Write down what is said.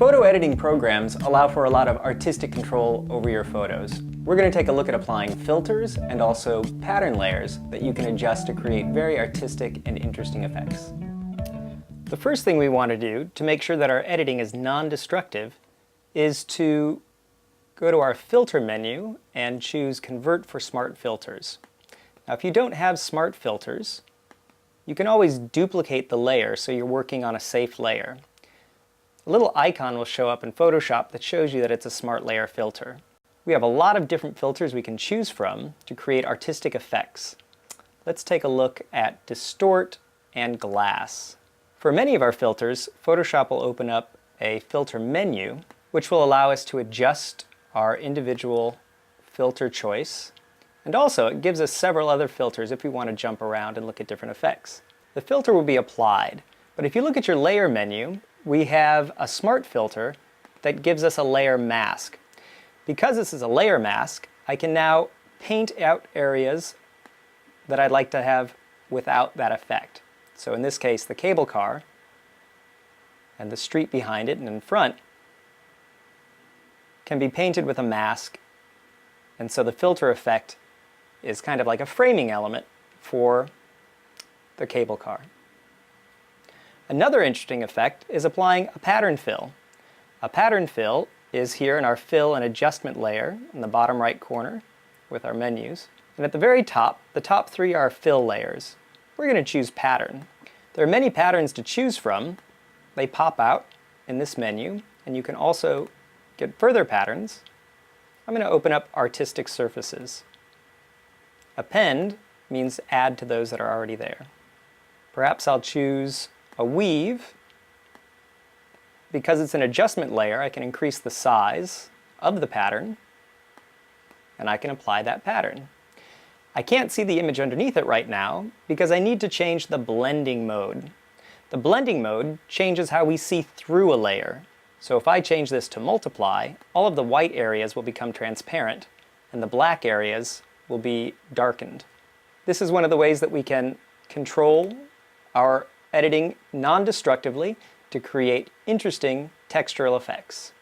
Photo editing programs allow for a lot of artistic control over your photos. We're going to take a look at applying filters and also pattern layers that you can adjust to create very artistic and interesting effects. The first thing we want to do to make sure that our editing is non-destructive is to go to our filter menu and choose Convert for Smart Filters. Now, if you don't have smart filters, you can always duplicate the layer so you're working on a safe layer. A little icon will show up in Photoshop that shows you that it's a smart layer filter. We have a lot of different filters we can choose from to create artistic effects. Let's take a look at Distort and Glass. For many of our filters, Photoshop will open up a filter menu, which will allow us to adjust our individual filter choice. And also, it gives us several other filters if we want to jump around and look at different effects. The filter will be applied, but if you look at your layer menu, we have a smart filter that gives us a layer mask. Because this is a layer mask, I can now paint out areas that I'd like to have without that effect. So in this case, the cable car and the street behind it and in front can be painted with a mask, and so the filter effect is kind of like a framing element for the cable car. Another interesting effect is applying a pattern fill. A pattern fill is here in our fill and adjustment layer in the bottom right corner with our menus. And at the very top, the top three are fill layers. We're going to choose pattern. There are many patterns to choose from. They pop out in this menu, and you can also get further patterns. I'm going to open up Artistic Surfaces. Append means add to those that are already there. Perhaps I'll choose a weave. Because it's an adjustment layer, I can increase the size of the pattern, and I can apply that pattern. I can't see the image underneath it right now because I need to change the blending mode. The blending mode changes how we see through a layer. So if I change this to multiply, all of the white areas will become transparent, and the black areas will be darkened. This is one of the ways that we can control our editing non-destructively to create interesting textural effects.